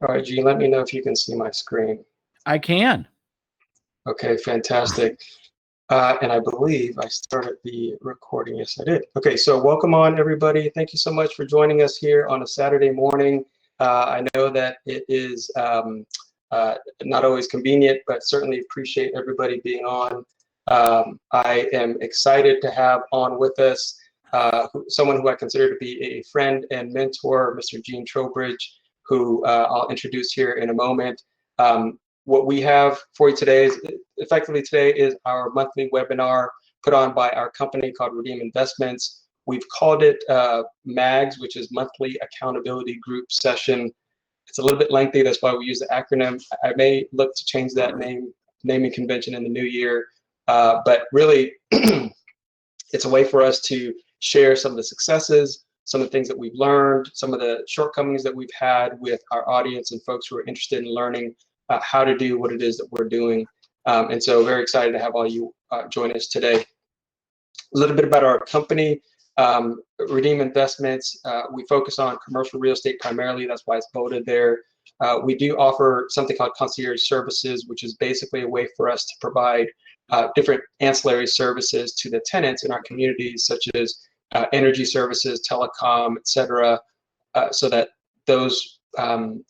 All right, Gene, let me know if you can see my screen. I can. Okay, fantastic. And I believe I started the recording. Yes, I did. Okay, so welcome on, everybody. Thank you so much for joining us here on a Saturday morning. I know that it is not always convenient, but certainly appreciate everybody being on. I am excited to have on with us someone who I consider to be a friend and mentor, Mr. Gene Trowbridge, who I'll introduce here in a moment. What we have for you today is our monthly webinar put on by our company called Redeem Investments. We've called it MAGS, which is Monthly Accountability Group Session. It's a little bit lengthy, that's why we use the acronym. I may look to change that naming convention in the new year, but really it's a way for us to share some of the successes, some of the things that we've learned, some of the shortcomings that we've had with our audience and folks who are interested in learning how to do what it is that we're doing. And so very excited to have all you join us today. A little bit about our company, Redeem Investments. We focus on commercial real estate primarily, that's why it's bolded there. We do offer something called concierge services, which is basically a way for us to provide different ancillary services to the tenants in our communities, such as energy services, telecom, etc., so that those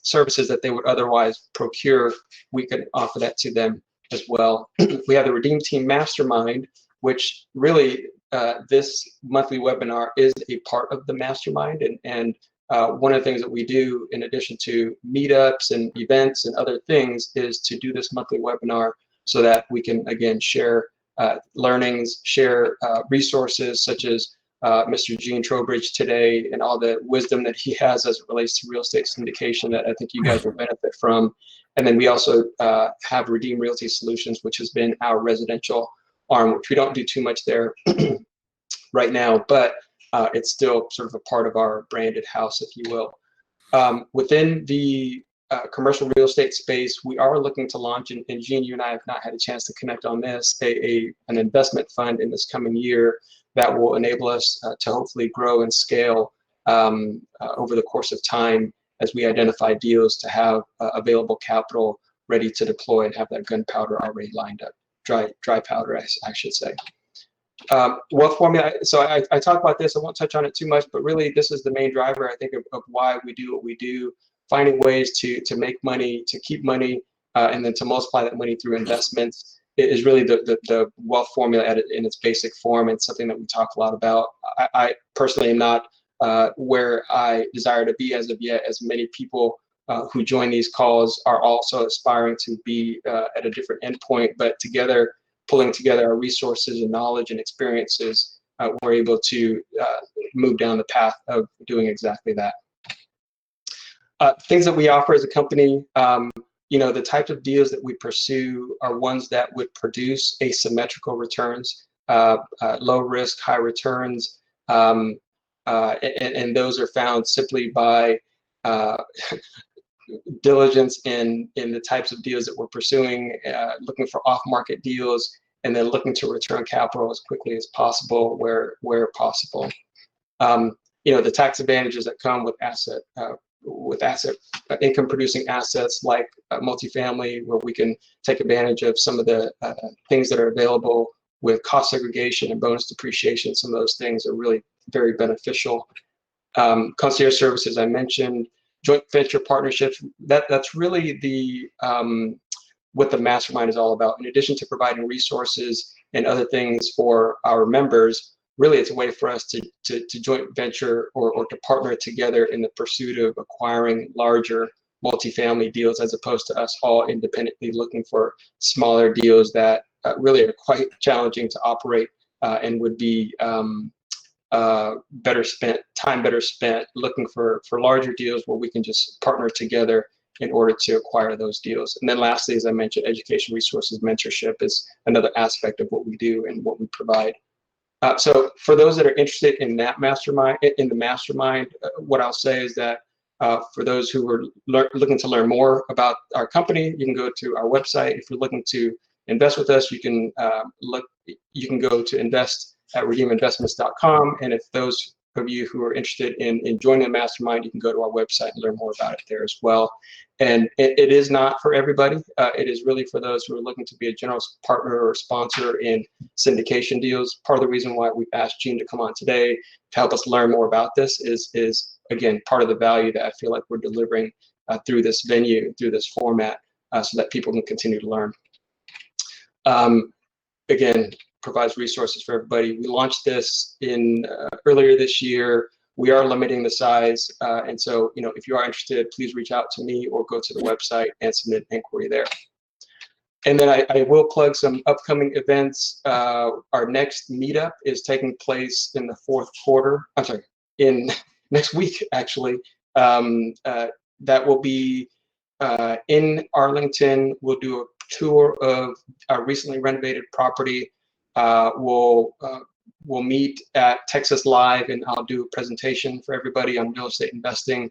services that they would otherwise procure, we can offer that to them as well. We have the Redeem Team Mastermind, which really this monthly webinar is a part of the mastermind, and one of the things that we do in addition to meetups and events and other things is to do this monthly webinar so that we can again share learnings, share resources such as Mr. Gene Trowbridge today and all the wisdom that he has as it relates to real estate syndication that I think you guys will benefit from. And then we also have Redeem Realty Solutions, which has been our residential arm, which we don't do too much there right now, but it's still sort of a part of our branded house, if you will. Within the commercial real estate space, we are looking to launch, and Gene, you and I have not had a chance to connect on this, an investment fund in this coming year that will enable us to hopefully grow and scale over the course of time as we identify deals to have available capital ready to deploy and have that gunpowder already lined up, dry powder, I should say. Wealth formula, so I talk about this, I won't touch on it too much, but really this is the main driver, I think, of why we do what we do, finding ways to make money, to keep money, and then to multiply that money through investments. It is really the wealth formula in its basic form, and something that we talk a lot about. I personally am not where I desire to be as of yet, as many people who join these calls are also aspiring to be at a different endpoint, but together, pulling together our resources and knowledge and experiences, we're able to move down the path of doing exactly that. Things that we offer as a company, the types of deals that we pursue are ones that would produce asymmetrical returns, low risk, high returns, and those are found simply by diligence in the types of deals that we're pursuing, looking for off-market deals, and then looking to return capital as quickly as possible where possible. The tax advantages that come with income producing assets like multifamily, where we can take advantage of some of the things that are available with cost segregation and bonus depreciation. Some of those things are really very beneficial. Concierge services, I mentioned, joint venture partnerships, that's really what the mastermind is all about. In addition to providing resources and other things for our members, really it's a way for us to joint venture or to partner together in the pursuit of acquiring larger multifamily deals, as opposed to us all independently looking for smaller deals that really are quite challenging to operate and would be better spent looking for larger deals where we can just partner together in order to acquire those deals. And then lastly, as I mentioned, education resources mentorship is another aspect of what we do and what we provide. So for those that are interested in that mastermind, what I'll say is that for those who are looking to learn more about our company, you can go to our website. If you're looking to invest with us, you can go to invest at redeeminvestments.com. And if those of you who are interested in joining the mastermind, you can go to our website and learn more about it there as well. And it is not for everybody. It is really for those who are looking to be a general partner or sponsor in syndication deals. Part of the reason why we've asked Gene to come on today to help us learn more about this is again, part of the value that I feel like we're delivering through this venue, through this format, so that people can continue to learn. Again, provides resources for everybody. We launched this in earlier this year. We are limiting the size, and so if you are interested, please reach out to me or go to the website and submit an inquiry there. And then I will plug some upcoming events. Our next meetup is taking place in the fourth quarter. I'm sorry, in next week actually. That will be in Arlington. We'll do a tour of our recently renovated property. We'll meet at Texas Live, and I'll do a presentation for everybody on real estate investing,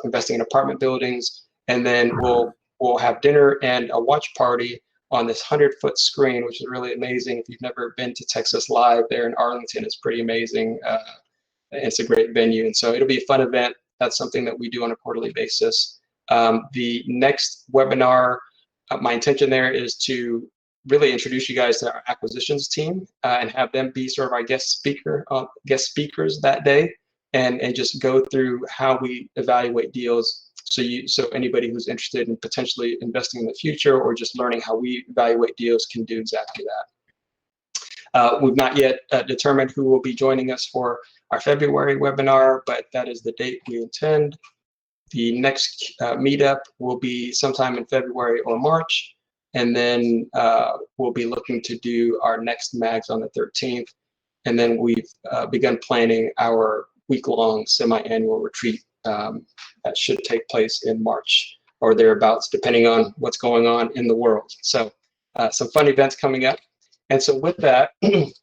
investing in apartment buildings, and then we'll have dinner and a watch party on this 100-foot screen, which is really amazing. If you've never been to Texas Live there in Arlington, it's pretty amazing. It's a great venue, and so it'll be a fun event. That's something that we do on a quarterly basis. The next webinar, my intention there is to really introduce you guys to our acquisitions team and have them be sort of our guest speakers that day, and just go through how we evaluate deals. So anybody who's interested in potentially investing in the future or just learning how we evaluate deals can do exactly that. We've not yet determined who will be joining us for our February webinar, but that is the date we intend. The next meetup will be sometime in February or March, and then we'll be looking to do our next MAGS on the 13th, and then we've begun planning our week-long semi-annual retreat that should take place in March or thereabouts, depending on what's going on in the world. So some fun events coming up. And so with that,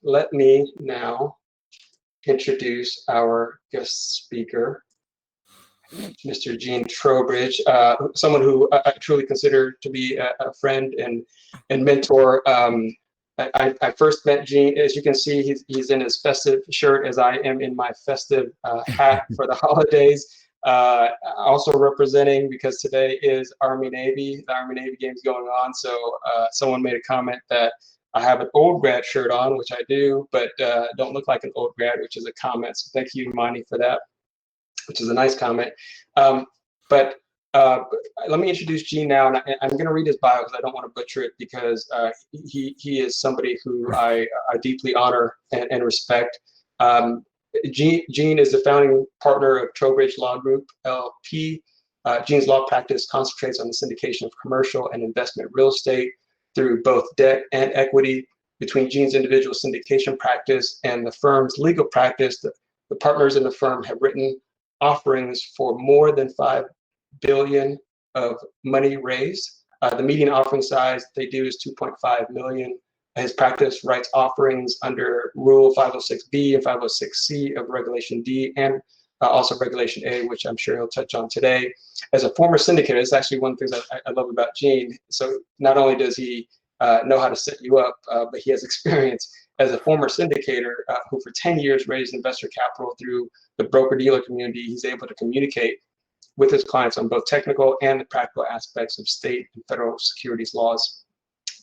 let me now introduce our guest speaker, Mr. Gene Trowbridge, someone who I truly consider to be a friend and mentor. I first met Gene, as you can see, he's in his festive shirt as I am in my festive hat for the holidays. Also representing, because today is Army-Navy, the Army-Navy game's going on, so someone made a comment that I have an old grad shirt on, which I do, but don't look like an old grad, which is a comment, so thank you, Imani, for that, which is a nice comment. But let me introduce Gene now, and I'm going to read his bio because I don't want to butcher it, because he is somebody who I deeply honor and respect. Gene is the founding partner of Trowbridge Law Group, LP. Gene's law practice concentrates on the syndication of commercial and investment real estate through both debt and equity. Between Gene's individual syndication practice and the firm's legal practice, the partners in the firm have written offerings for more than $5 billion of money raised. The median offering size they do is $2.5 million. His practice writes offerings under Rule 506B and 506C of Regulation D, and also Regulation A, which I'm sure he'll touch on today. As a former syndicator, it's actually one of the things I love about Gene. So not only does he know how to set you up, but he has experience as a former syndicator who for 10 years raised investor capital through the broker-dealer community. He's able to communicate with his clients on both technical and the practical aspects of state and federal securities laws.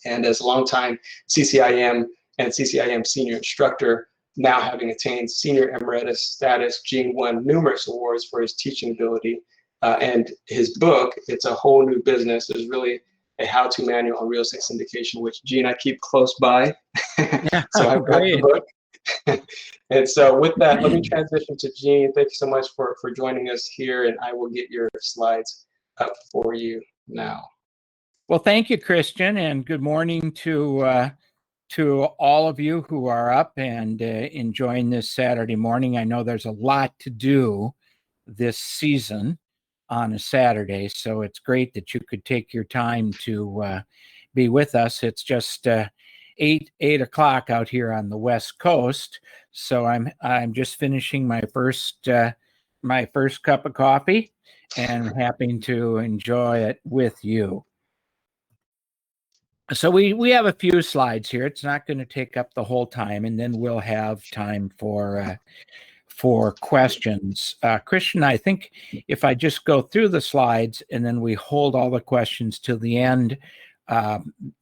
And as a longtime CCIM and CCIM senior instructor, now having attained senior emeritus status, Gene won numerous awards for his teaching ability. And his book, It's a Whole New Business, is really a how-to manual on real estate syndication, which Gene, I keep close by. So I've got the book. And so with that, let me transition to Gene. Thank you so much for joining us here, and I will get your slides up for you now. Well, thank you, Christian, and good morning to all of you who are up and enjoying this Saturday morning. I know there's a lot to do this season on a Saturday, so it's great that you could take your time to be with us. It's just 8 o'clock out here on the West Coast, so I'm just finishing my first cup of coffee and happy to enjoy it with you. So we have a few slides here. It's not going to take up the whole time, and then we'll have time for for questions. Christian, I think if I just go through the slides and then we hold all the questions till the end,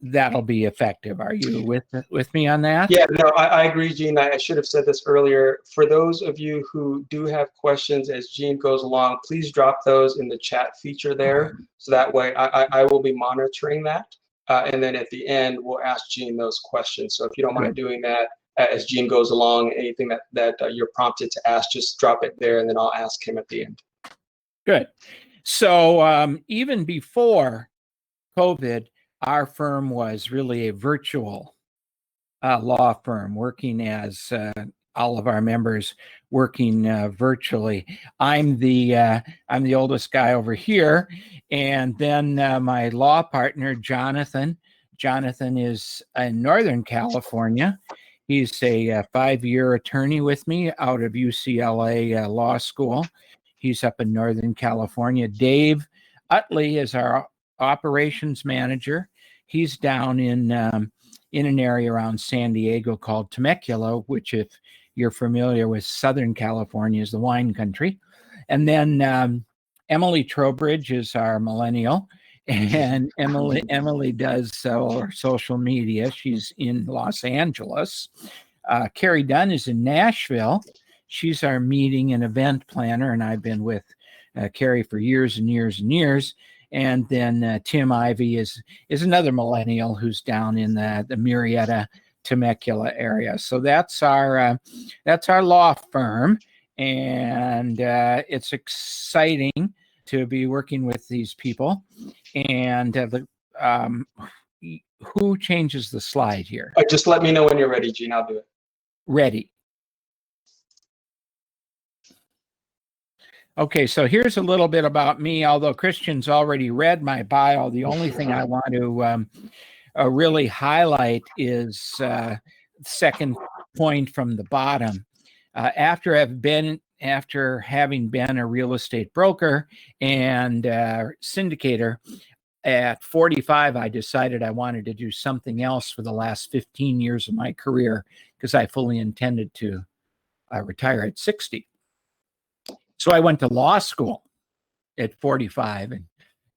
that'll be effective. Are you with me on that? Yeah, no, I agree, Gene. I should have said this earlier. For those of you who do have questions as Gene goes along, please drop those in the chat feature there. So that way I will be monitoring that. And then at the end, we'll ask Gene those questions. So if you don't mind doing that as Gene goes along, anything that you're prompted to ask, just drop it there and then I'll ask him at the end. Good. So even before COVID, our firm was really a virtual law firm, working as all of our members working virtually. I'm the oldest guy over here, and then my law partner Jonathan. Jonathan is in Northern California. He's a 5-year attorney with me out of UCLA Law School. He's up in Northern California. Dave Utley is our operations manager. He's down in an area around San Diego called Temecula, which, if you're familiar with Southern California, is the wine country. And then Emily Trowbridge is our millennial, and Emily does our social media. She's in Los Angeles. Carrie Dunn is in Nashville. She's our meeting and event planner, and I've been with Carrie for years and years and years. And then Tim Ivey is another millennial who's down in the Murrieta, Temecula area. So that's our law firm, and it's exciting to be working with these people. And who changes the slide here? Just let me know when you're ready, Gene. I'll do it. Ready. Okay, so here's a little bit about me. Although Christian's already read my bio, the only thing I want to really highlight is second point from the bottom. After having been a real estate broker and syndicator, at 45, I decided I wanted to do something else for the last 15 years of my career, because I fully intended to retire at 60. So I went to law school at 45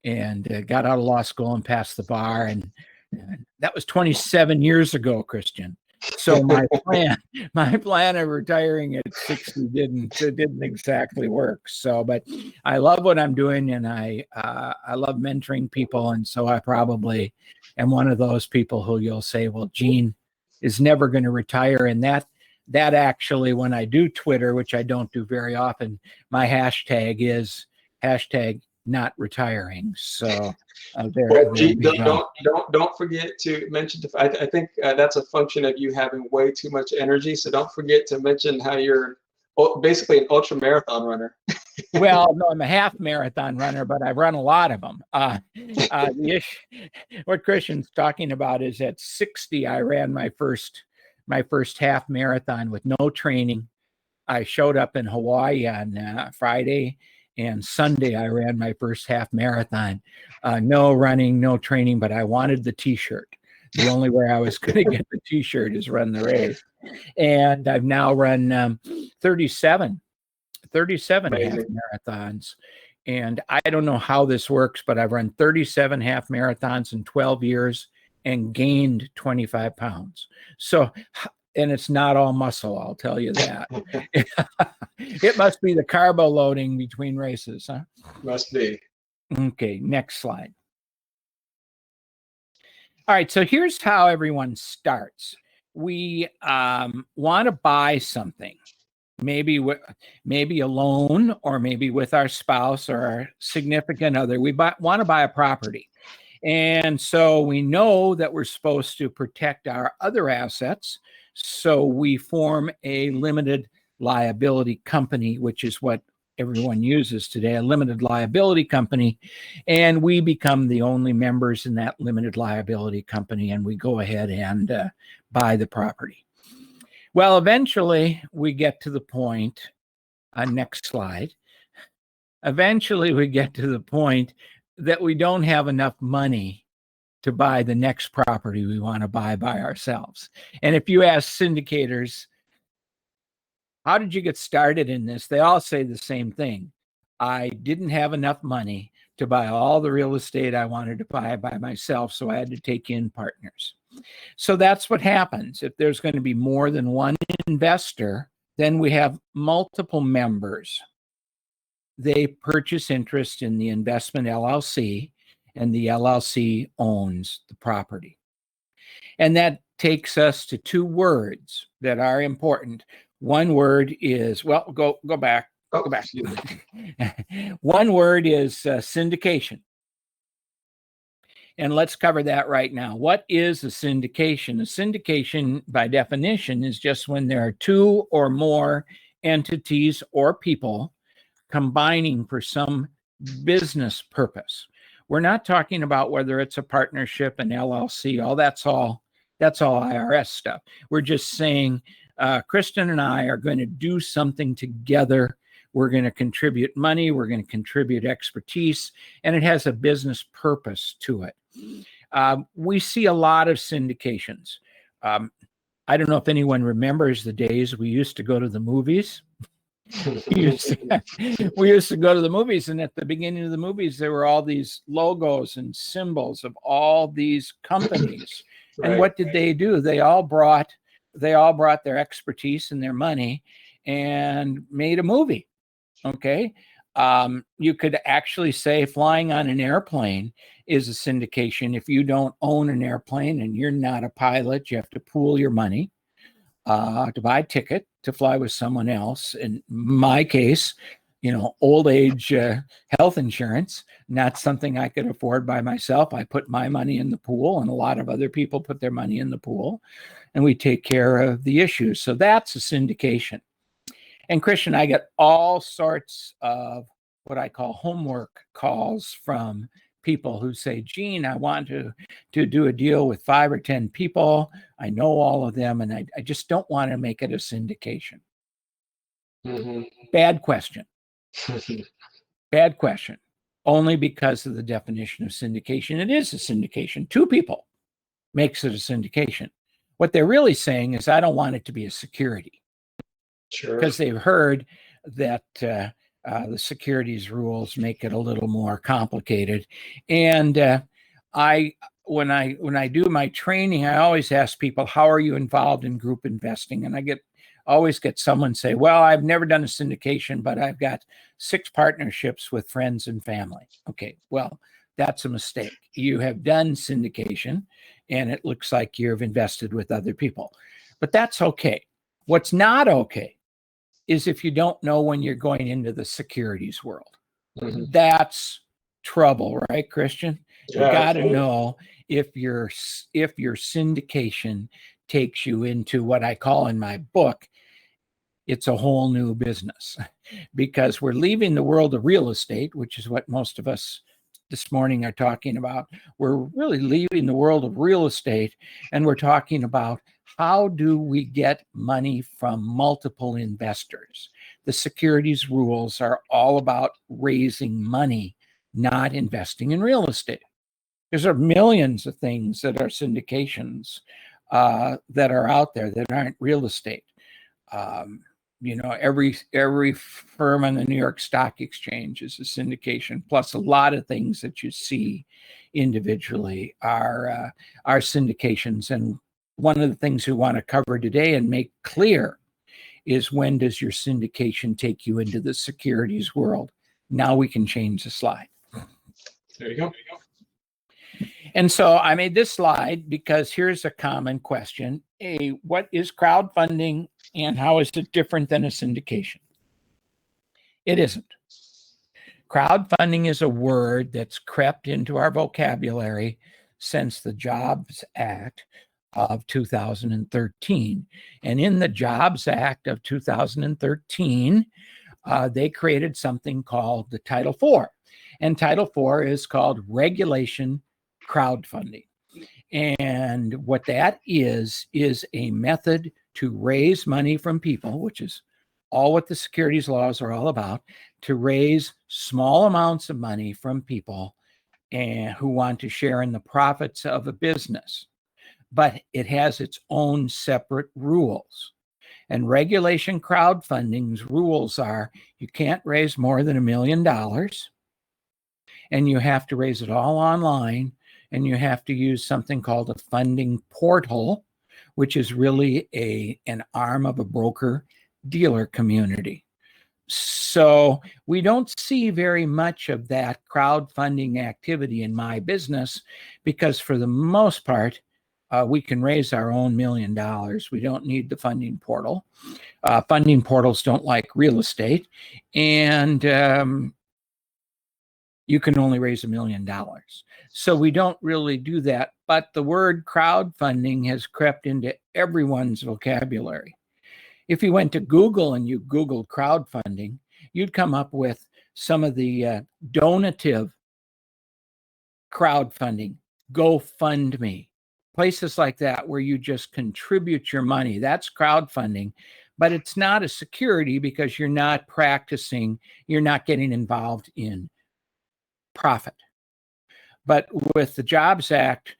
and got out of law school and passed the bar. And that was 27 years ago, Christian. So my plan of retiring at 60 didn't exactly work. So, but I love what I'm doing, and I love mentoring people. And so I probably am one of those people who you'll say, well, Gene is never going to retire. And that actually, when I do Twitter, which I don't do very often, my hashtag is #not retiring. So don't forget to mention. I think that's a function of you having way too much energy. So don't forget to mention how you're basically an ultra marathon runner. Well, no, I'm a half marathon runner, but I've run a lot of them. The issue, what Christian's talking about is at 60, I ran my first half marathon with no training. I showed up in Hawaii on Friday, and Sunday I ran my first half marathon. No running, no training, but I wanted the t-shirt. The only way I was going to get the t-shirt is run the race. And I've now run 37 half marathons. And I don't know how this works, but I've run 37 half marathons in 12 years and gained 25 pounds. So, and it's not all muscle, I'll tell you that. It must be the carbo loading between races, huh? Must be. Okay, next slide. All right, so here's how everyone starts. We want to buy something, maybe alone, or maybe with our spouse or our significant other. We want to buy a property. And so we know that we're supposed to protect our other assets. So we form a limited liability company, which is what everyone uses today, a limited liability company. And we become the only members in that limited liability company, and we go ahead and buy the property. Well, eventually we get to the point, next slide. Eventually we get to the point that we don't have enough money to buy the next property we want to buy by ourselves. And if you ask syndicators, how did you get started in this? They all say the same thing. I didn't have enough money to buy all the real estate I wanted to buy by myself, so I had to take in partners. So that's what happens. If there's going to be more than one investor, then we have multiple members. They purchase interest in the investment LLC, and the LLC owns the property. And that takes us to two words that are important. One word is, well, go back. Oh, Go back. One word is syndication. And let's cover that right now. What is a syndication? A syndication, by definition, is just when there are two or more entities or people combining for some business purpose. We're not talking about whether it's a partnership, an LLC, that's all IRS stuff. We're just saying, Kristen and I are going to do something together. We're going to contribute money. We're going to contribute expertise, and it has a business purpose to it. We see a lot of syndications. I don't know if anyone remembers the days we used to go to the movies. we used to go to the movies, and at the beginning of the movies, there were all these logos and symbols of all these companies. Right. And what did they do? They all brought their expertise and their money and made a movie. Okay. You could actually say flying on an airplane is a syndication. If you don't own an airplane and you're not a pilot, you have to pool your money to buy a ticket to fly with someone else. In my case, old age health insurance, not something I could afford by myself. I put my money in the pool, and a lot of other people put their money in the pool, and we take care of the issues. So that's a syndication. And Christian, I get all sorts of what I call homework calls from people who say, Gene, I want to do a deal with 5 or 10 people. I know all of them, and I just don't want to make it a syndication. Mm-hmm. Bad question. Bad question. Only because of the definition of syndication. It is a syndication. 2 people makes it a syndication. What they're really saying is, I don't want it to be a security. Sure. Because they've heard that the securities rules make it a little more complicated. And when I do my training, I always ask people, how are you involved in group investing? And I always get someone say, well, I've never done a syndication, but I've got 6 partnerships with friends and family. Okay, well, that's a mistake. You have done syndication, and it looks like you've invested with other people. But that's okay. What's not okay is if you don't know when you're going into the securities world. Mm-hmm. That's trouble, right, Christian? Yeah, you got to know if your syndication takes you into what I call in my book, it's a whole new business, because we're leaving the world of real estate, which is what most of us this morning are talking about. We're really leaving the world of real estate, and we're talking about how do we get money from multiple investors. The securities rules are all about raising money, not investing in real estate. There's millions of things that are syndications that are out there that aren't real estate. Every firm on the New York Stock Exchange is a syndication, plus a lot of things that you see individually are syndications. And one of the things we want to cover today and make clear is, when does your syndication take you into the securities world? Now we can change the slide. There you go. And so I made this slide because here's a common question. What is crowdfunding, and how is it different than a syndication? It isn't. Crowdfunding is a word that's crept into our vocabulary since the Jobs Act of 2013. And in the Jobs Act of 2013, they created something called the Title IV. And Title IV is called Regulation Crowdfunding. And what that is a method to raise money from people, which is all what the securities laws are all about, to raise small amounts of money from people who want to share in the profits of a business. But it has its own separate rules. And regulation crowdfunding's rules are you can't raise more than $1 million, and you have to raise it all online, and you have to use something called a funding portal, which is really an arm of a broker-dealer community. So we don't see very much of that crowdfunding activity in my business because for the most part, we can raise our own $1 million. We don't need the funding portal. Funding portals don't like real estate, and you can only raise $1 million. So we don't really do that. But the word crowdfunding has crept into everyone's vocabulary. If you went to Google and you Googled crowdfunding, you'd come up with some of the donative crowdfunding, GoFundMe, places like that where you just contribute your money. That's crowdfunding, but it's not a security because you're not practicing, you're not getting involved in profit. But with the Jobs Act,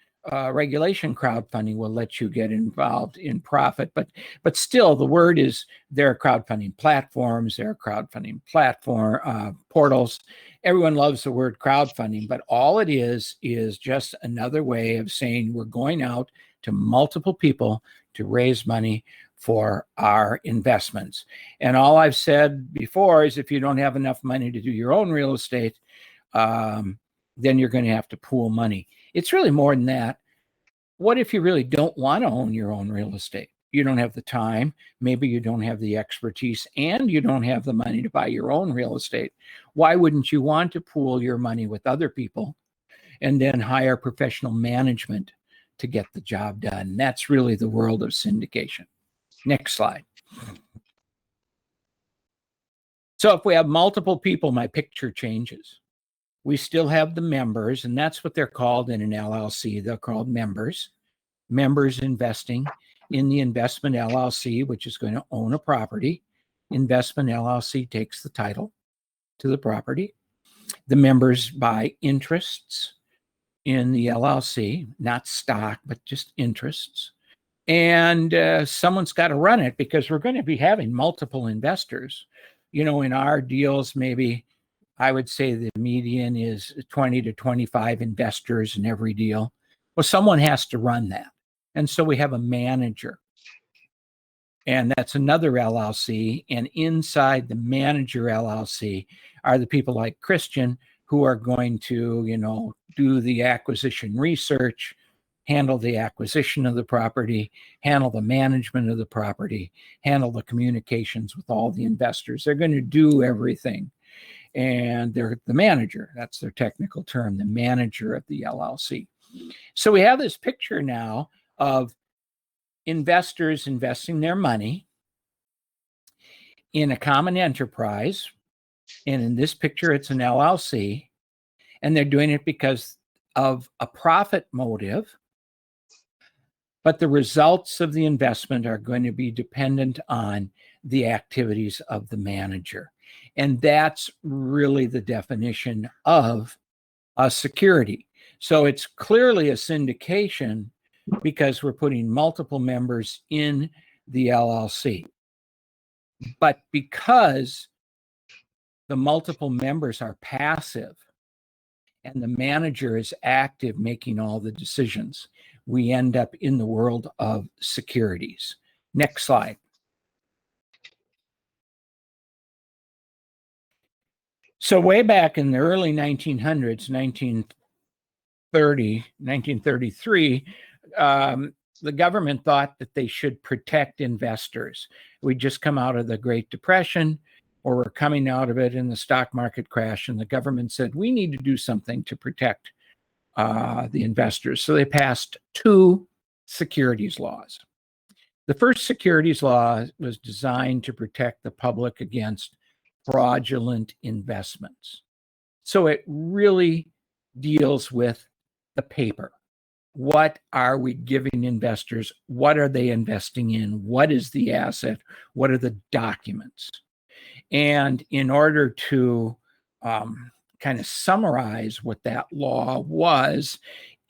regulation crowdfunding will let you get involved in profit, but still the word is there are crowdfunding platforms, there are crowdfunding portals. Everyone loves the word crowdfunding, but all it is just another way of saying we're going out to multiple people to raise money for our investments. And all I've said before is if you don't have enough money to do your own real estate, then you're going to have to pool money. It's really more than that. What if you really don't want to own your own real estate? You don't have the time, maybe you don't have the expertise, and you don't have the money to buy your own real estate. Why wouldn't you want to pool your money with other people and then hire professional management to get the job done? That's really the world of syndication. Next slide. So if we have multiple people, my picture changes. We still have the members, and that's what they're called in an LLC. They're called members. Members investing in the investment LLC, which is going to own a property. Investment LLC takes the title to the property. The members buy interests in the LLC, not stock, but just interests. And someone's got to run it because we're going to be having multiple investors. You know, in our deals, maybe I would say the median is 20 to 25 investors in every deal. Well, someone has to run that. And so we have a manager. And that's another LLC. And inside the manager LLC are the people like Christian who are going to, you know, do the acquisition research, handle the acquisition of the property, handle the management of the property, handle the communications with all the investors. They're going to do everything. And they're the manager. That's their technical term, the manager of the LLC. So we have this picture now of investors investing their money in a common enterprise. And in this picture, it's an LLC. And they're doing it because of a profit motive. But the results of the investment are going to be dependent on the activities of the manager. And that's really the definition of a security. So it's clearly a syndication because we're putting multiple members in the LLC. But because the multiple members are passive and the manager is active making all the decisions, we end up in the world of securities. Next slide. So way back in the early 1900s, 1933, the government thought that they should protect investors. We'd just come out of the Great Depression, or we're coming out of it in the stock market crash, and the government said, we need to do something to protect the investors. So they passed two securities laws. The first securities law was designed to protect the public against fraudulent investments. So it really deals with the paper. What are we giving investors? What are they investing in? What is the asset? What are the documents? And in order to kind of summarize what that law was,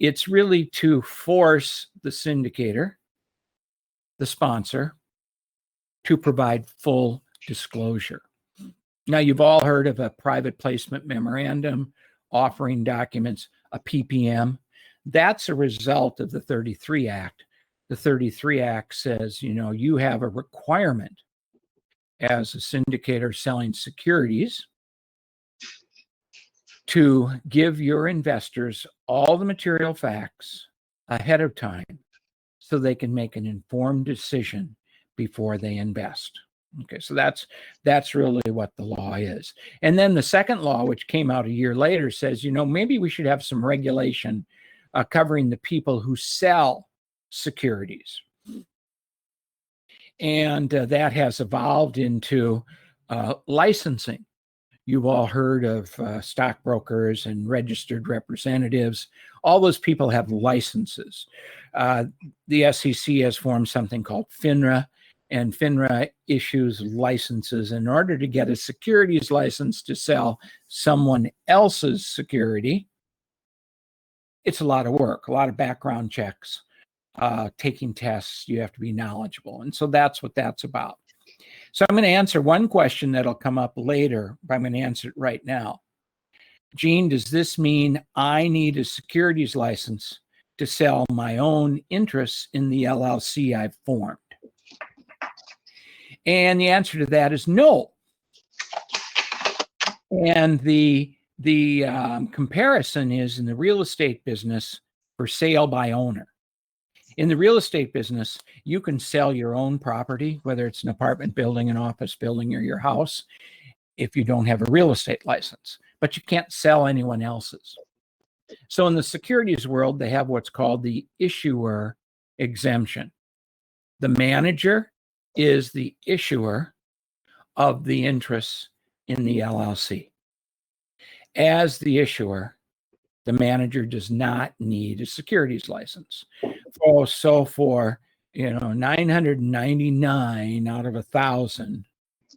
it's really to force the syndicator, the sponsor, to provide full disclosure. Now, you've all heard of a private placement memorandum, offering documents, a PPM. That's a result of the 33 Act. The 33 Act says, you have a requirement as a syndicator selling securities to give your investors all the material facts ahead of time so they can make an informed decision before they invest. Okay, so that's really what the law is. And then the second law, which came out a year later, says, maybe we should have some regulation covering the people who sell securities. And that has evolved into licensing. You've all heard of stockbrokers and registered representatives. All those people have licenses. The SEC has formed something called FINRA, and FINRA issues licenses. In order to get a securities license to sell someone else's security, it's a lot of work, a lot of background checks, taking tests. You have to be knowledgeable. And so that's what that's about. So I'm going to answer one question that'll come up later, but I'm going to answer it right now. Gene, does this mean I need a securities license to sell my own interests in the LLC I've formed? And the answer to that is no. And the comparison is in the real estate business for sale by owner. In the real estate business, you can sell your own property, whether it's an apartment building, an office building, or your house, if you don't have a real estate license, but you can't sell anyone else's. So in the securities world, they have what's called the issuer exemption. The manager is the issuer of the interests in the LLC. As the issuer, the manager does not need a securities license. So for 999 out of 1,000,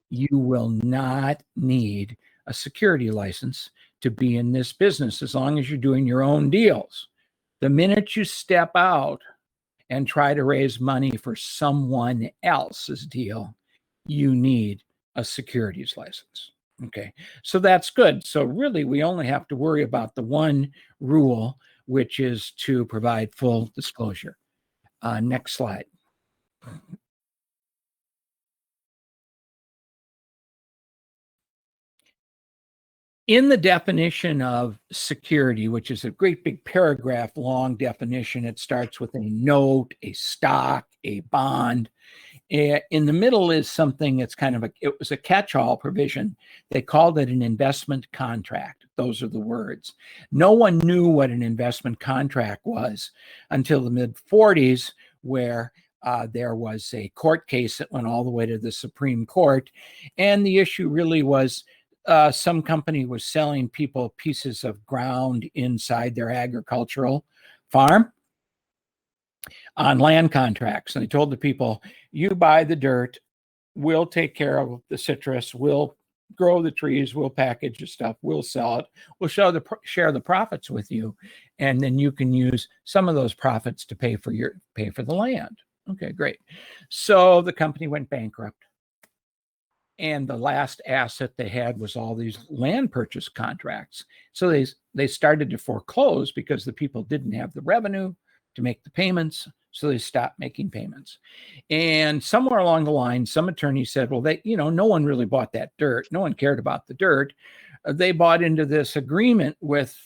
you will not need a security license to be in this business as long as you're doing your own deals. The minute you step out and try to raise money for someone else's deal, you need a securities license. Okay, so that's good. So really, we only have to worry about the one rule, which is to provide full disclosure. Next slide. In the definition of security, which is a great big paragraph long definition, it starts with a note, a stock, a bond. In the middle is something that's it was a catch-all provision. They called it an investment contract. Those are the words. No one knew what an investment contract was until the mid-40s, where there was a court case that went all the way to the Supreme Court. And the issue really was some company was selling people pieces of ground inside their agricultural farm on land contracts. And they told the people, you buy the dirt, we'll take care of the citrus, we'll grow the trees, we'll package the stuff, we'll sell it, we'll share the profits with you, and then you can use some of those profits to pay for the land. Okay, great. So the company went bankrupt, and the last asset they had was all these land purchase contracts. So they started to foreclose because the people didn't have the revenue to make the payments. So they stopped making payments. And somewhere along the line, some attorney said, well, no one really bought that dirt. No one cared about the dirt. They bought into this agreement with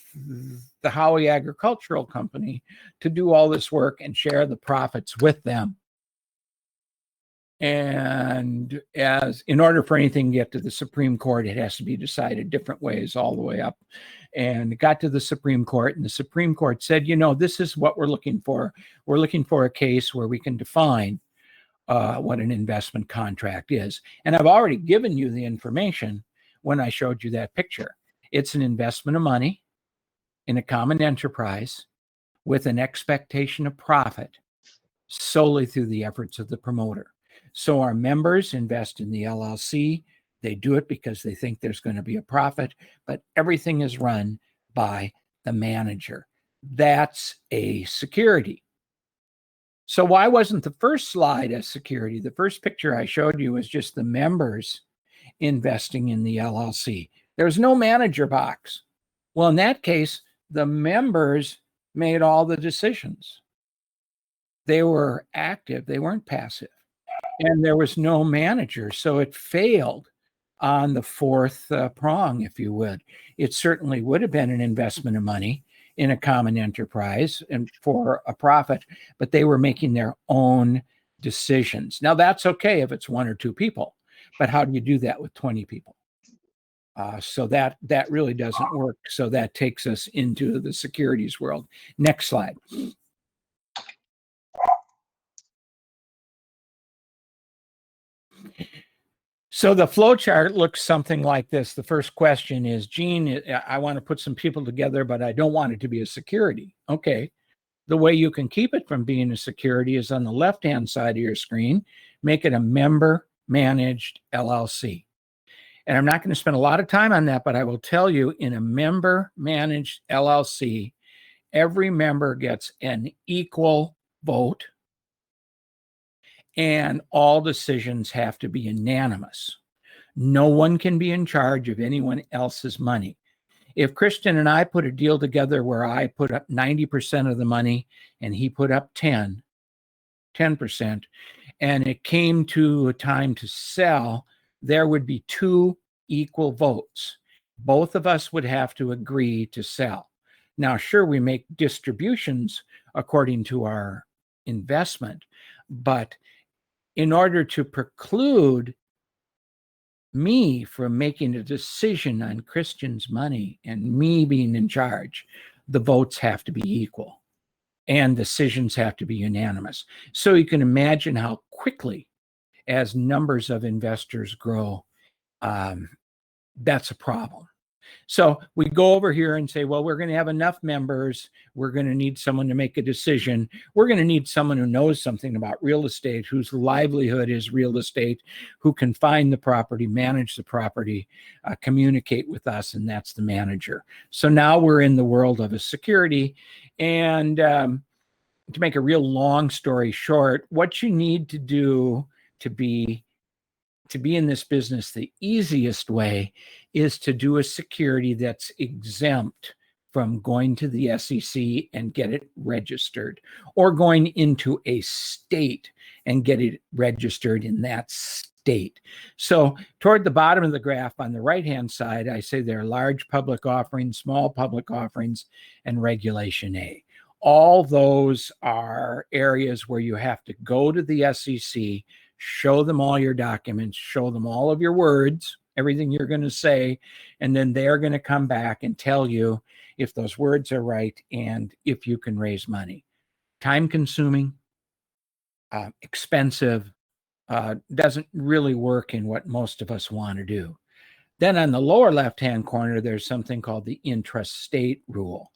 the Howie Agricultural Company to do all this work and share the profits with them. And in order for anything to get to the Supreme Court, it has to be decided different ways all the way up. And it got to the Supreme Court, and the Supreme Court said, this is what we're looking for. We're looking for a case where we can define what an investment contract is. And I've already given you the information when I showed you that picture. It's an investment of money in a common enterprise with an expectation of profit solely through the efforts of the promoter. So our members invest in the LLC. They do it because they think there's going to be a profit, but everything is run by the manager. That's a security. So why wasn't the first slide a security? The first picture I showed you was just the members investing in the LLC. There was no manager box. Well, in that case, the members made all the decisions. They were active, they weren't passive. And there was no manager, so it failed on the fourth prong, if you would. It certainly would have been an investment of money in a common enterprise and for a profit, but they were making their own decisions. Now, that's okay if it's one or two people, but how do you do that with 20 people? So that really doesn't work. So that takes us into the securities world. Next slide. So the flow chart looks something like this. The first question is, Gene, I want to put some people together, but I don't want it to be a security. Okay. The way you can keep it from being a security is on the left-hand side of your screen, make it a member-managed LLC. And I'm not going to spend a lot of time on that, but I will tell you, in a member-managed LLC, every member gets an equal vote, and all decisions have to be unanimous. No one can be in charge of anyone else's money. If Christian and I put a deal together where I put up 90% of the money and he put up 10%, and it came to a time to sell, there would be two equal votes. Both of us would have to agree to sell. Now, sure, we make distributions according to our investment, but in order to preclude me from making a decision on Christian's money and me being in charge, the votes have to be equal and decisions have to be unanimous. So you can imagine how quickly, as numbers of investors grow, that's a problem. So we go over here and say, well, we're going to have enough members. We're going to need someone to make a decision. We're going to need someone who knows something about real estate, whose livelihood is real estate, who can find the property, manage the property, communicate with us, and that's the manager. So now we're in the world of a security. And to make a real long story short, what you need to do to be in this business, the easiest way is to do a security that's exempt from going to the SEC and get it registered, or going into a state and get it registered in that state. So toward the bottom of the graph on the right-hand side, I say there are large public offerings, small public offerings, and Regulation A. All those are areas where you have to go to the SEC, show them all your documents, show them all of your words, everything you're going to say, and then they're going to come back and tell you if those words are right and if you can raise money. Time consuming, expensive, doesn't really work in what most of us want to do. Then on the lower left-hand corner, there's something called the intrastate rule.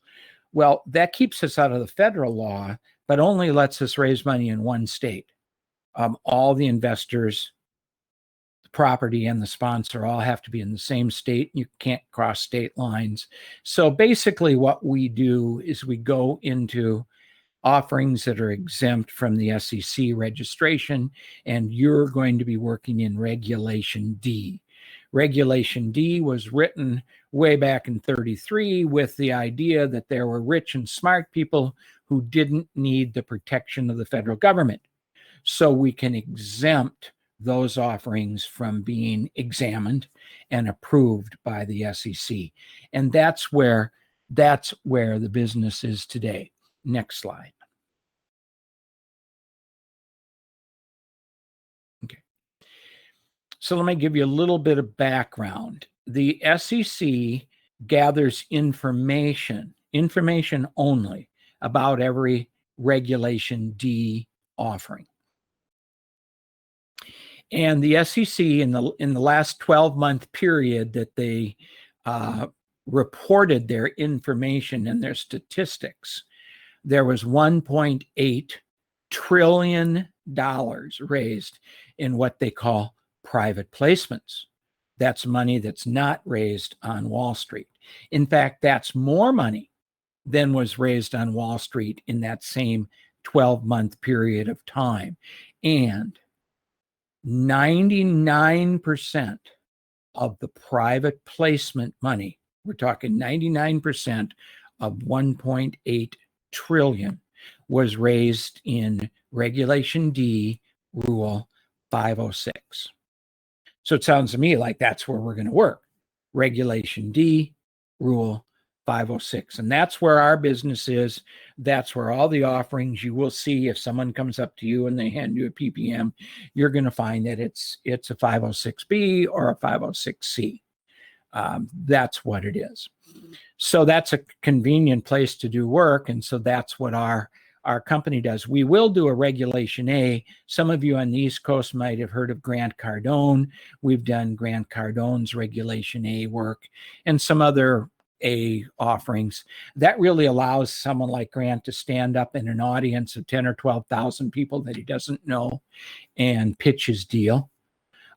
Well, that keeps us out of the federal law, but only lets us raise money in one state. All the investors, the property, and the sponsor all have to be in the same state. You can't cross state lines. So basically what we do is we go into offerings that are exempt from the SEC registration, and you're going to be working in Regulation D. Regulation D was written way back in 1933 with the idea that there were rich and smart people who didn't need the protection of the federal government. So we can exempt those offerings from being examined and approved by the SEC. And that's where the business is today. Next slide. Okay. So let me give you a little bit of background. The SEC gathers information only about every Regulation D offering. And the SEC in the last 12-month period that they reported their information and their statistics, there was $1.8 trillion raised in what they call private placements. That's money that's not raised on Wall Street. In fact, that's more money than was raised on Wall Street in that same 12-month period of time. And 99% of the private placement money, we're talking 99% of 1.8 trillion, was raised in Regulation D, Rule 506. So it sounds to me like that's where we're going to work. Regulation D, Rule 506. And that's where our business is. That's where all the offerings you will see. If someone comes up to you and they hand you a PPM, you're going to find that it's a 506B or a 506C. That's what it is. So that's a convenient place to do work. And so that's what our company does. We will do a Regulation A. Some of you on the East Coast might have heard of Grant Cardone. We've done Grant Cardone's Regulation A work and some other A offerings. That really allows someone like Grant to stand up in an audience of 10 or 12,000 people that he doesn't know and pitch his deal.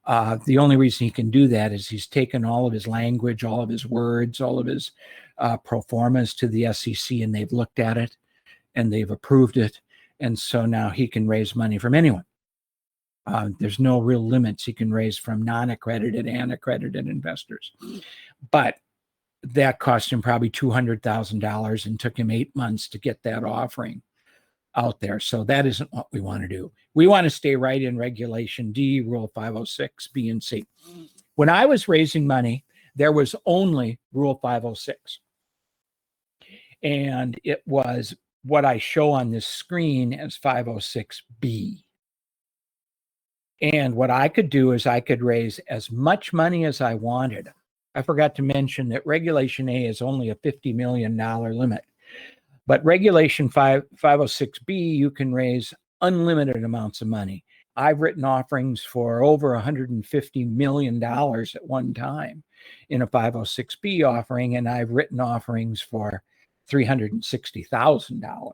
The only reason he can do that is he's taken all of his language, all of his words, all of his pro formas to the SEC, and they've looked at it and they've approved it. And so now he can raise money from anyone. There's no real limits. He can raise from non-accredited and accredited investors. But that cost him probably $200,000 and took him 8 months to get that offering out there. So that isn't what we want to do. We want to stay right in Regulation D, Rule 506, B, and C. When I was raising money, there was only Rule 506. And it was what I show on this screen as 506B. And what I could do is I could raise as much money as I wanted. I forgot to mention that Regulation A is only a $50 million limit. But Regulation 506B, you can raise unlimited amounts of money. I've written offerings for over $150 million at one time in a 506B offering, and I've written offerings for $360,000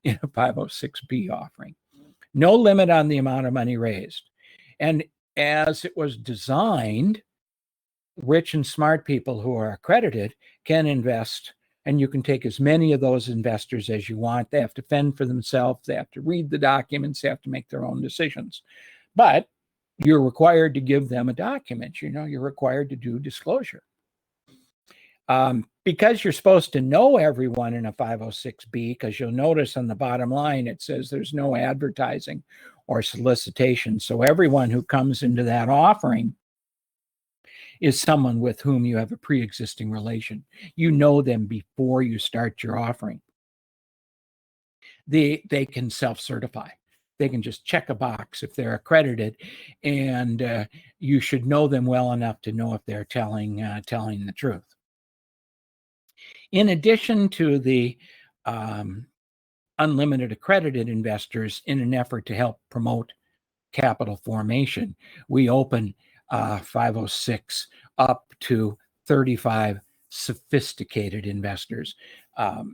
in a 506B offering. No limit on the amount of money raised. And as it was designed, rich and smart people who are accredited can invest, and you can take as many of those investors as you want. They have to fend for themselves. They have to read the documents. They have to make their own decisions. But you're required to give them a document. You're required to do disclosure. Because you're supposed to know everyone in a 506B, because you'll notice on the bottom line, it says there's no advertising or solicitation. So everyone who comes into that offering is someone with whom you have a pre-existing relation. You know them before you start your offering. They can self-certify. They can just check a box if they're accredited, and you should know them well enough to know if they're telling the truth. In addition to the unlimited accredited investors, in an effort to help promote capital formation, we open 506 up to 35 sophisticated investors.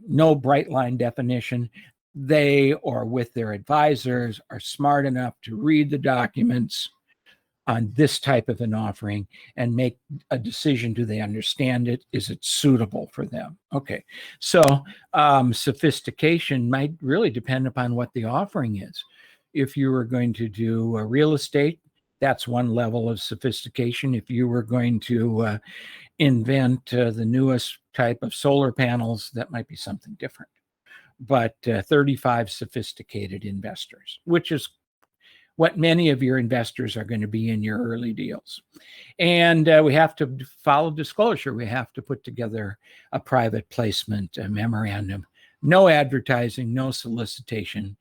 No bright line definition. They, or with their advisors, are smart enough to read the documents on this type of an offering and make a decision. Do they understand it? Is it suitable for them? Okay, so sophistication might really depend upon what the offering is. If you were going to do a real estate, that's one level of sophistication. If you were going to invent the newest type of solar panels, that might be something different. But 35 sophisticated investors, which is what many of your investors are going to be in your early deals. And we have to follow disclosure. We have to put together a private placement memorandum. No advertising, no solicitation.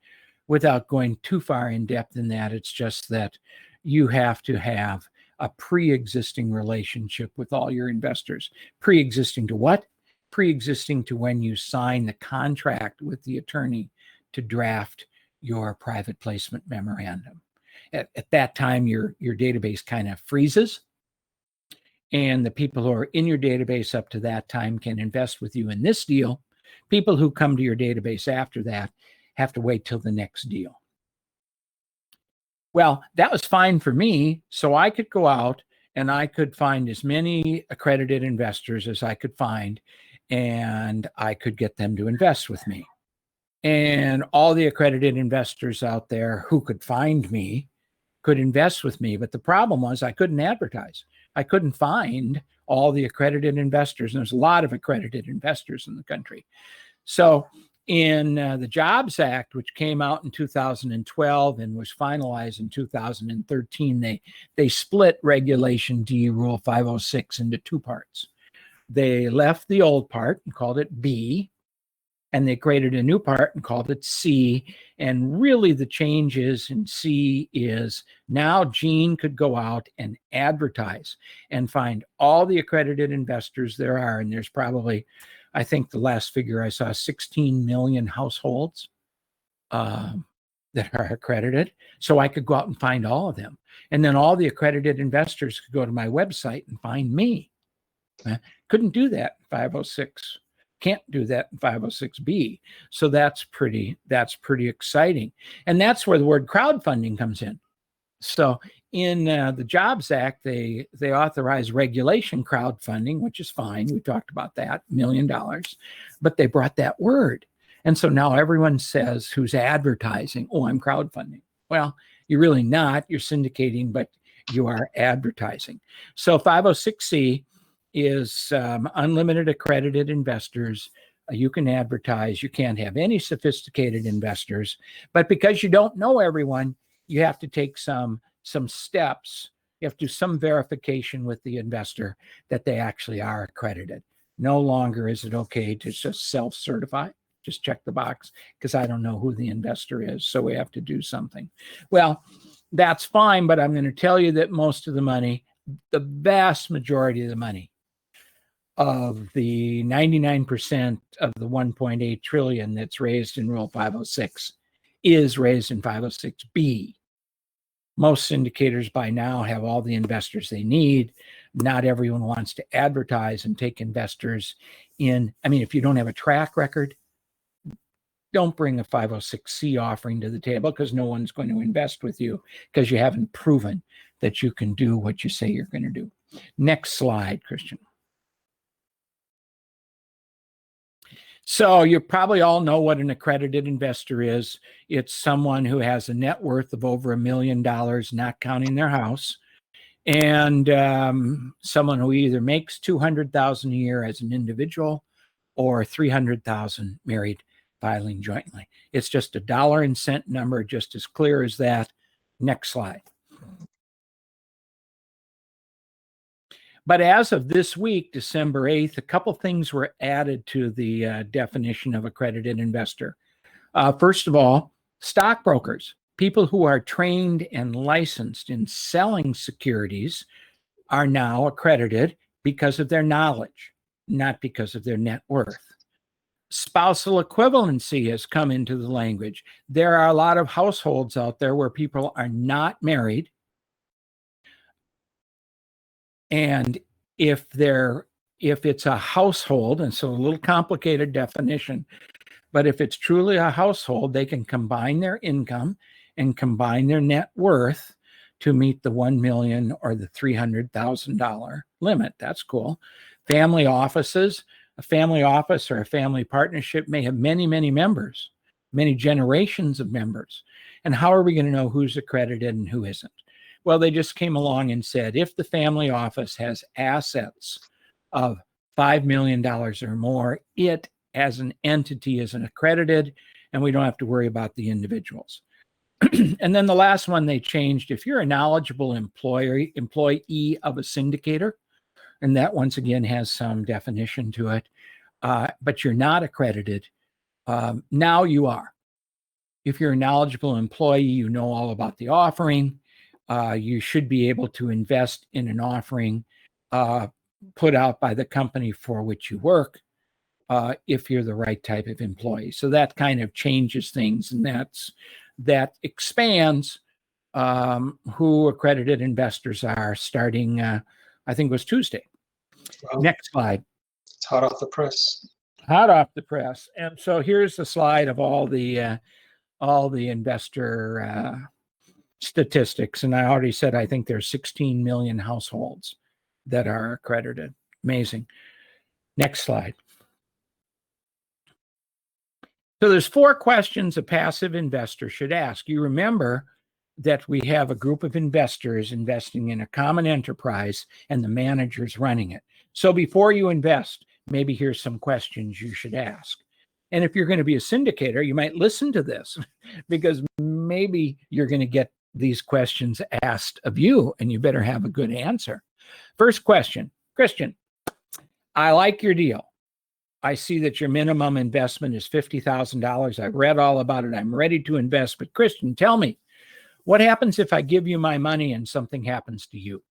Without going too far in depth in that, it's just that you have to have a pre-existing relationship with all your investors. Pre-existing to what? Pre-existing to when you sign the contract with the attorney to draft your private placement memorandum. At that time, your database kind of freezes, and the people who are in your database up to that time can invest with you in this deal. People who come to your database after that have to wait till the next deal. Well, that was fine for me, so I could go out and I could find as many accredited investors as I could find, and I could get them to invest with me. And all the accredited investors out there who could find me could invest with me. But the problem was I couldn't advertise. I couldn't find all the accredited investors. And there's a lot of accredited investors in the country. So in the Jobs Act, which came out in 2012 and was finalized in 2013, they split Regulation D, Rule 506, into two parts. They left the old part and called it B, and they created a new part and called it C. And really the changes in C is now Gene could go out and advertise and find all the accredited investors there are. And there's probably, I think the last figure I saw, 16 million households that are accredited. So I could go out and find all of them. And then all the accredited investors could go to my website and find me. Couldn't do that in 506. Can't do that in 506B. So that's pretty exciting. And that's where the word crowdfunding comes in. So in the Jobs Act, they authorize regulation crowdfunding, which is fine. We talked about that, $1 million. But they brought that word. And so now everyone says who's advertising, oh, I'm crowdfunding. Well, you're really not. You're syndicating, but you are advertising. So 506C is unlimited accredited investors. You can advertise. You can't have any sophisticated investors. But because you don't know everyone, you have to take some steps. You have to do some verification with the investor that they actually are accredited. No longer is it okay to just self-certify. Just check the box because I don't know who the investor is. So we have to do something. Well, that's fine, but I'm going to tell you that most of the money, the vast majority of the money, of the 99% of the 1.8 trillion that's raised in Rule 506 is raised in 506B. Most syndicators by now have all the investors they need. Not everyone wants to advertise and take investors in. I mean, if you don't have a track record, don't bring a 506C offering to the table because no one's going to invest with you because you haven't proven that you can do what you say you're going to do. Next slide, Christian. So you probably all know what an accredited investor is. It's someone who has a net worth of over $1 million, not counting their house, and someone who either makes $200,000 a year as an individual or $300,000 married filing jointly. It's just a dollar and cent number, just as clear as that. Next slide. But as of this week, December 8th, a couple things were added to the definition of accredited investor. First of all, stockbrokers, people who are trained and licensed in selling securities, are now accredited because of their knowledge, not because of their net worth. Spousal equivalency has come into the language. There are a lot of households out there where people are not married. And if it's a household, and so a little complicated definition, but if it's truly a household, they can combine their income and combine their net worth to meet the 1 million or the $300,000 limit. That's cool. Family offices, a family office or a family partnership may have many, many members, many generations of members. And how are we going to know who's accredited and who isn't? Well, they just came along and said, if the family office has assets of $5 million or more, it as an entity is an accredited, and we don't have to worry about the individuals. And then the last one they changed, if you're a knowledgeable employee of a syndicator, and that once again has some definition to it, but you're not accredited, now you are. If you're a knowledgeable employee, you know all about the offering. You should be able to invest in an offering put out by the company for which you work if you're the right type of employee. So that kind of changes things, and that expands who accredited investors are starting, I think it was Tuesday. Well, next slide. It's hot off the press. Hot off the press. And so here's the slide of all the investor statistics. And I already said, I think there's 16 million households that are accredited. Amazing. Next slide. So there's 4 questions a passive investor should ask. You remember that we have a group of investors investing in a common enterprise and the manager's running it. So before you invest, maybe here's some questions you should ask. And if you're going to be a syndicator, you might listen to this because maybe you're going to get these questions asked of you and you better have a good answer. First question, Christian, I like your deal. I see that your minimum investment is $50,000. I've read all about it. I'm ready to invest. But Christian, tell me, what happens if I give you my money and something happens to you?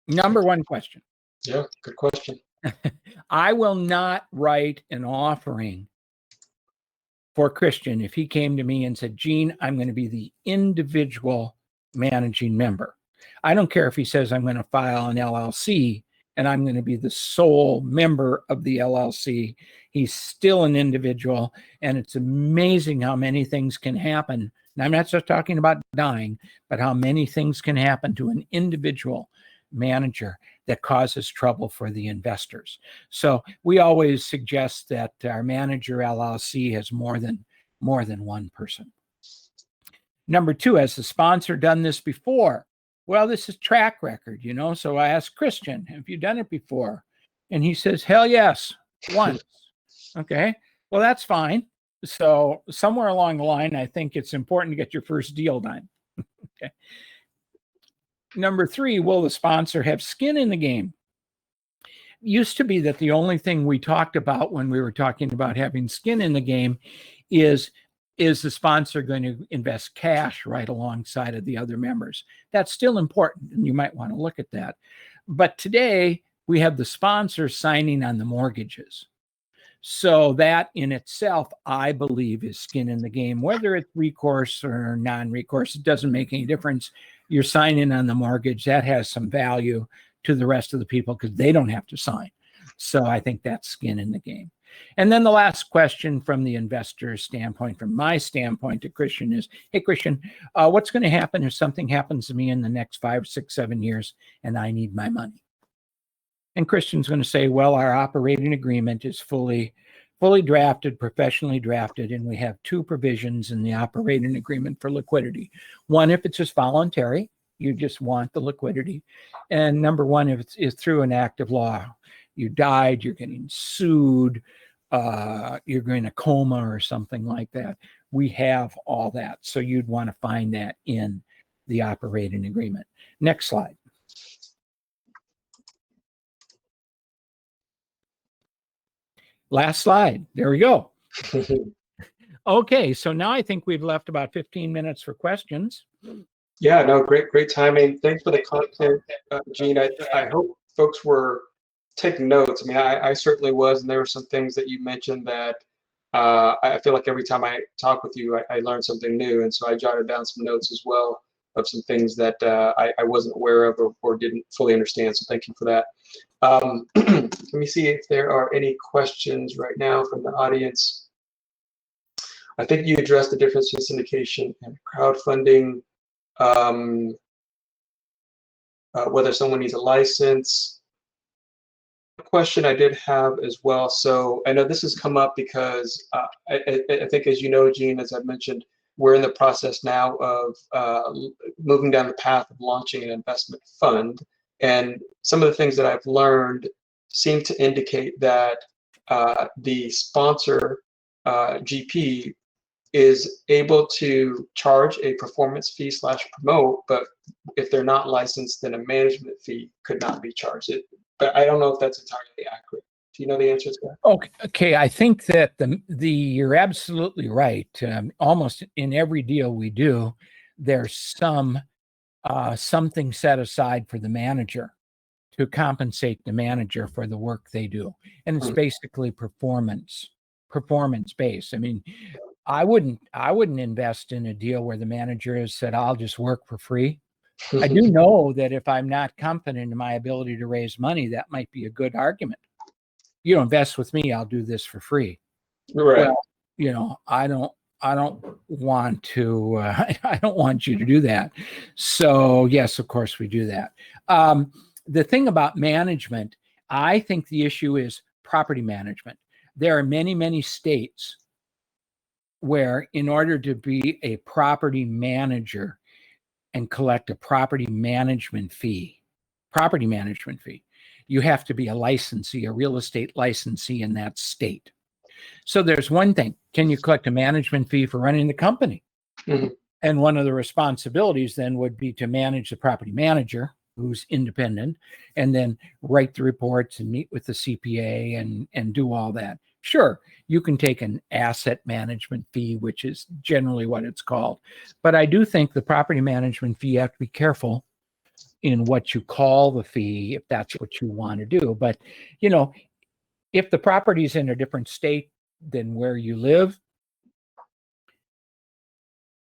Number 1 question. Yeah, good question. I will not write an offering for Christian if he came to me and said, Gene, I'm going to be the individual managing member. I don't care if he says I'm going to file an LLC and I'm going to be the sole member of the LLC. He's still an individual, and it's amazing how many things can happen. And I'm not just talking about dying, but how many things can happen to an individual manager that causes trouble for the investors. So we always suggest that our manager LLC has more than one person. Number 2, has the sponsor done this before? Well, this is track record, So I asked Christian, have you done it before? And he says, hell yes, once. Okay, well, that's fine. So somewhere along the line, I think it's important to get your first deal done. Okay. Number 3, will the sponsor have skin in the game? It used to be that the only thing we talked about when we were talking about having skin in the game is the sponsor going to invest cash right alongside of the other members? That's still important, and you might want to look at that. But today, we have the sponsor signing on the mortgages. So that in itself, I believe, is skin in the game. Whether it's recourse or non-recourse, it doesn't make any difference. You're signing on the mortgage. That has some value to the rest of the people because they don't have to sign. So I think that's skin in the game. And then the last question from the investor's standpoint, from my standpoint to Christian is, hey, Christian, what's going to happen if something happens to me in the next 5, 6, 7 years and I need my money? And Christian's going to say, well, our operating agreement is fully drafted, professionally drafted, and we have 2 provisions in the operating agreement for liquidity. One, if it's just voluntary, you just want the liquidity. And number 1, if it's through an act of law. You died, you're getting sued, you're going to coma or something like that. We have all that. So you'd want to find that in the operating agreement. Next slide. Last slide. There we go. Okay, so now I think we've left about 15 minutes for questions. Yeah, no, great timing. Thanks for the content, Gene. I hope folks were taking notes. I mean, I certainly was, and there were some things that you mentioned that I feel like every time I talk with you, I learn something new, and so I jotted down some notes as well of some things that I wasn't aware of or didn't fully understand. So thank you for that. Let me see if there are any questions right now from the audience. I think you addressed the difference between syndication and crowdfunding, whether someone needs a license. Question I did have as well. So I know this has come up because I think, as you know, Gene, as I've mentioned, we're in the process now of moving down the path of launching an investment fund. And some of the things that I've learned seem to indicate that the sponsor, GP, is able to charge a performance fee / promote, but if they're not licensed, then a management fee could not be charged. But I don't know if that's entirely accurate. Do you know the answer to that? Okay, I think that you're absolutely right. Almost in every deal we do, there's something set aside for the manager to compensate the manager for the work they do, and it's basically performance based. I mean, I wouldn't invest in a deal where the manager has said, I'll just work for free. I do know that if I'm not confident in my ability to raise money, that might be a good argument. You invest with me, I'll do this for free. Right. Well, I don't want to. I don't want you to do that. So yes, of course we do that. The thing about management, I think the issue is property management. There are many, many states where in order to be a property manager and collect a property management fee, you have to be a licensee, a real estate licensee in that state. So there's one thing. Can you collect a management fee for running the company? Mhm. And one of the responsibilities then would be to manage the property manager, who's independent, and then write the reports and meet with the CPA and do all that. Sure, you can take an asset management fee, which is generally what it's called. But I do think the property management fee, you have to be careful in what you call the fee, if that's what you want to do. But, you know, if the property is in a different state than where you live,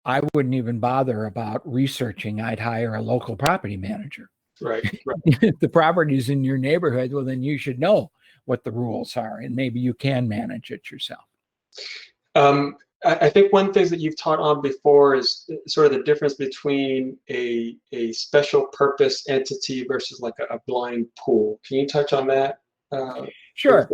I wouldn't even bother about researching. I'd hire a local property manager. Right. If the property is in your neighborhood, well, then you should know what the rules are, and maybe you can manage it yourself. I think one thing that you've taught on before is sort of the difference between a special purpose entity versus like a blind pool. Can you touch on that? Sure.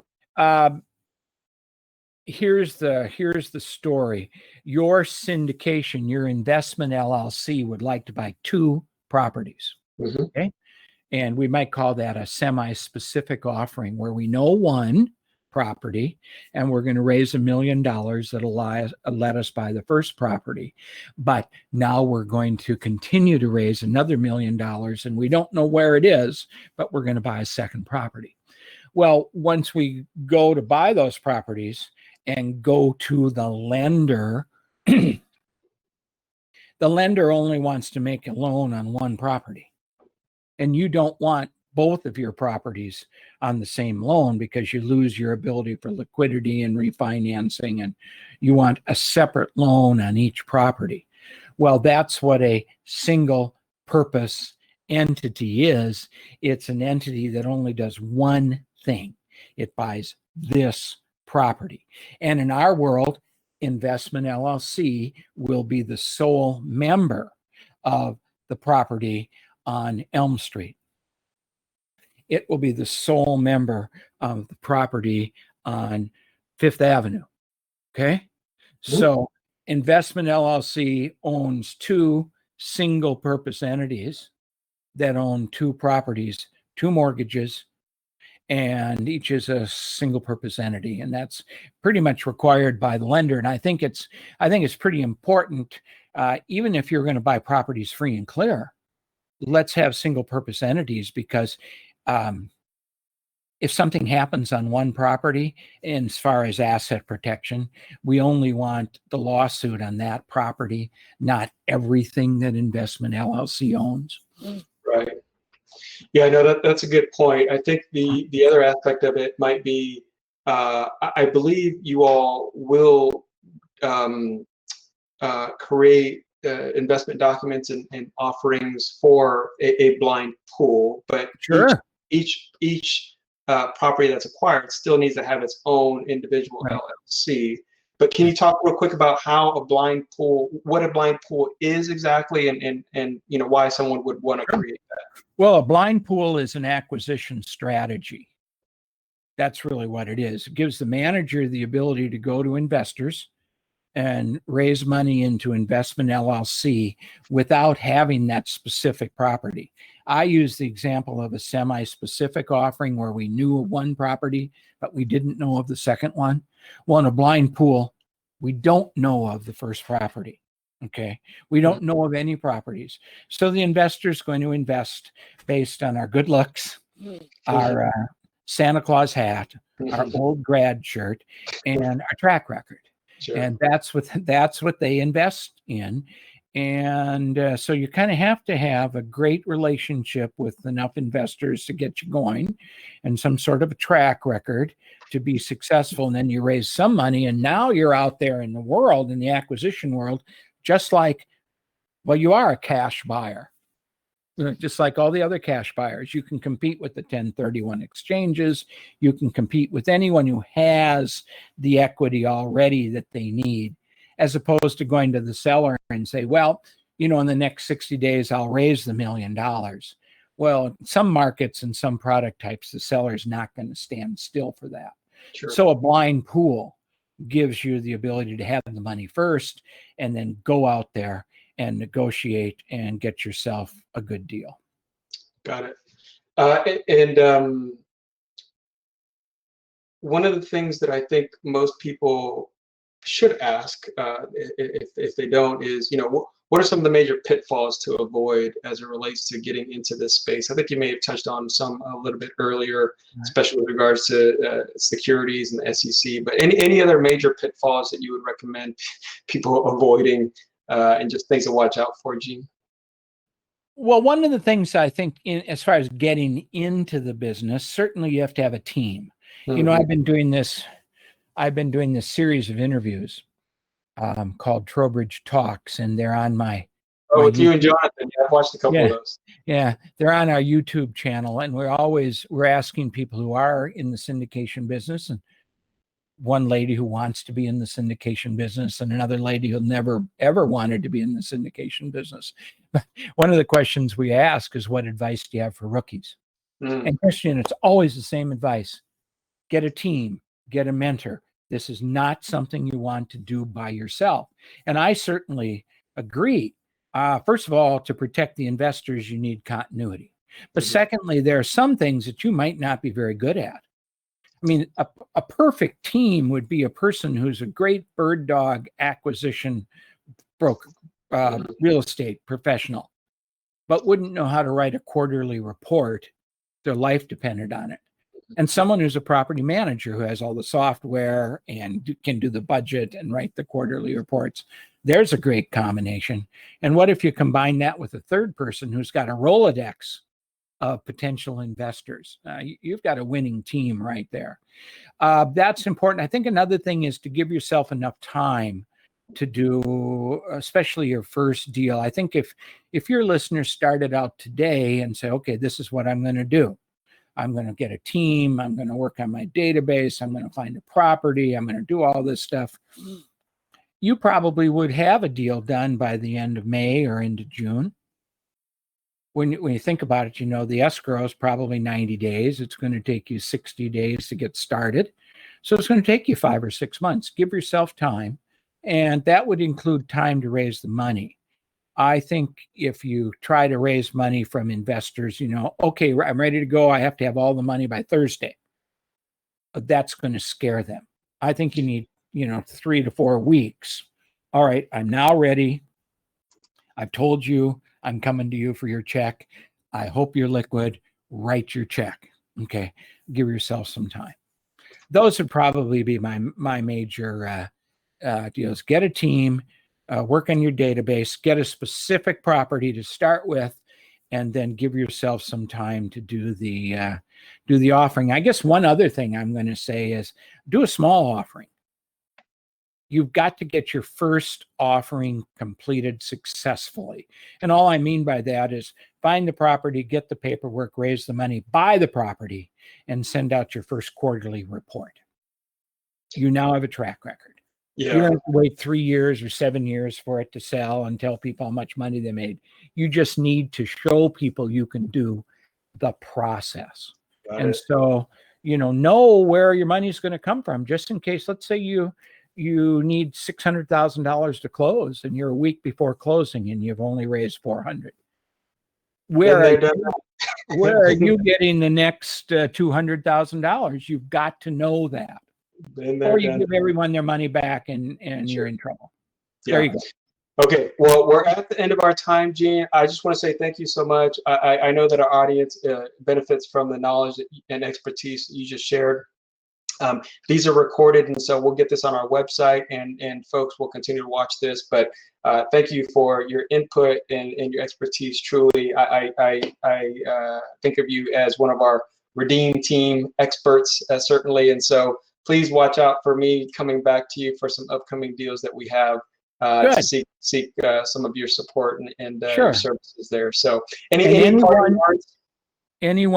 Here's the story. Your syndication, your investment LLC would like to buy 2 properties. Mm-hmm. Okay. And we might call that a semi-specific offering, where we know one property and we're going to raise $1 million that'll let us buy the first property. But now we're going to continue to raise another $1 million, and we don't know where it is, but we're going to buy a second property. Well, once we go to buy those properties and go to the lender, the lender only wants to make a loan on one property. And you don't want both of your properties on the same loan, because you lose your ability for liquidity and refinancing, and you want a separate loan on each property. Well, that's what a single purpose entity is. It's an entity that only does one thing. It buys this property. And in our world, Investment LLC will be the sole member of the property on Elm Street. It will be the sole member of the property on Fifth Avenue. Okay. So Investment LLC owns 2 single purpose entities that own 2 properties, 2 mortgages, and each is a single purpose entity. And that's pretty much required by the lender. And I think it's pretty important, even if you're going to buy properties free and clear, let's have single purpose entities, because if something happens on one property, and as far as asset protection, we only want the lawsuit on that property, not everything that Investment LLC owns. Right. Yeah, no, that's a good point. I think the other aspect of it might be, I believe you all will create investment documents and offerings for a blind pool, but Sure. each property that's acquired still needs to have its own individual LLC. But can you talk real quick about how what a blind pool is exactly, and you know, why someone would want to create that? Well, a blind pool is an acquisition strategy. That's really what it is. It gives the manager the ability to go to investors and raise money into Investment LLC without having that specific property. I use the example of a semi-specific offering where we knew of one property, but we didn't know of the second one. Well, in a blind pool, we don't know of the first property. Okay. We don't know of any properties. So the investor is going to invest based on our good looks, our Santa Claus hat, our old grad shirt, and our track record. Sure. And that's what they invest in. And so you kind of have to have a great relationship with enough investors to get you going, and some sort of a track record to be successful. And then you raise some money, and now you're out there in the world, in the acquisition world, just like, well, you are a cash buyer. Just like all the other cash buyers, you can compete with the 1031 exchanges. You can compete with anyone who has the equity already that they need, as opposed to going to the seller and say, well, you know, in the next 60 days, I'll raise the $1 million. Well, some markets and some product types, the seller's not going to stand still for that. Sure. So a blind pool gives you the ability to have the money first and then go out there and negotiate and get yourself a good deal. Got it. And one of the things that I think most people should ask, if they don't, is, what are some of the major pitfalls to avoid as it relates to getting into this space? I think you may have touched on some a little bit earlier, especially with regards to securities and the SEC. But any other major pitfalls that you would recommend people avoiding, and just things to watch out for, Gene? Well, one of the things I think, as far as getting into the business, certainly you have to have a team. Mm-hmm. I've been doing this series of interviews called Trowbridge Talks, and they're on my with YouTube. you and Jonathan. Yeah, I've watched a couple of those. Yeah, they're on our YouTube channel, and we're asking people who are in the syndication business, and one lady who wants to be in the syndication business, and another lady who never ever wanted to be in the syndication business. One of the questions we ask is, what advice do you have for rookies? And Christian, it's always the same advice. Get a team, get a mentor. This is not something you want to do by yourself. And I certainly agree. First of all, to protect the investors, you need continuity. But secondly, there are some things that you might not be very good at. I mean, a perfect team would be a person who's a great bird dog acquisition broker, real estate professional, but wouldn't know how to write a quarterly report. Their life depended on it. And someone who's a property manager who has all the software and can do the budget and write the quarterly reports. There's a great combination. And what if you combine that with a third person who's got a Rolodex of potential investors? You've got a winning team right there. That's important. I think another thing is to give yourself enough time to do, especially your first deal. I think if your listeners started out today and say, okay, this is what I'm going to do. I'm going to get a team. I'm going to work on my database. I'm going to find a property. I'm going to do all this stuff. You probably would have a deal done by the end of May or into June. When you think about it, the escrow is probably 90 days. It's going to take you 60 days to get started. So it's going to take you 5 or 6 months. Give yourself time. And that would include time to raise the money. I think if you try to raise money from investors, okay, I'm ready to go. I have to have all the money by Thursday. That's going to scare them. I think you need, 3 to 4 weeks. All right, I'm now ready. I've told you I'm coming to you for your check. I hope you're liquid. Write your check. Okay, give yourself some time. Those would probably be my major deals. Get a team. Work on your database, get a specific property to start with, and then give yourself some time to do the offering. I guess one other thing I'm going to say is do a small offering. You've got to get your first offering completed successfully. And all I mean by that is find the property, get the paperwork, raise the money, buy the property, and send out your first quarterly report. You now have a track record. Yeah. You don't have to wait 3 years or 7 years for it to sell and tell people how much money they made. You just need to show people you can do the process. So, know where your money is going to come from, just in case. Let's say you need $600,000 to close and you're a week before closing and you've only raised $400,000. Where are you getting the next $200,000? You've got to know that. Or you give everyone their money back and you're in trouble. Yeah. There you go. Okay, well, we're at the end of our time, Gene. I just want to say thank you so much. I know that our audience benefits from the knowledge and expertise that you just shared. These are recorded, and so we'll get this on our website, and folks will continue to watch this. But thank you for your input and your expertise. Truly, I think of you as one of our Redeem team experts, certainly. And so please watch out for me coming back to you for some upcoming deals that we have to seek some of your support and your services there. So anyone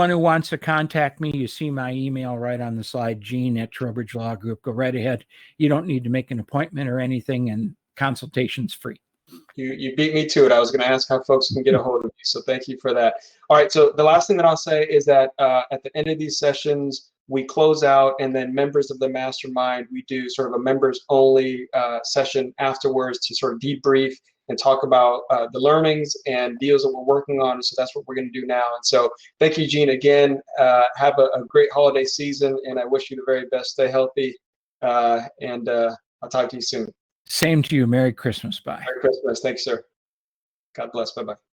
who wants to contact me, you see my email right on the slide, Gene@Trowbridge Law Group. Go right ahead. You don't need to make an appointment or anything, and consultation's free. You beat me to it. I was going to ask how folks can get a hold of you, so thank you for that. All right, so the last thing that I'll say is that at the end of these sessions, we close out, and then members of the mastermind, we do sort of a members only session afterwards to sort of debrief and talk about the learnings and deals that we're working on. So that's what we're going to do now. And so thank you, Gene, again. Have a great holiday season, and I wish you the very best. Stay healthy, and I'll talk to you soon. Same to you. Merry Christmas. Bye. Merry Christmas. Thanks, sir. God bless. Bye-bye.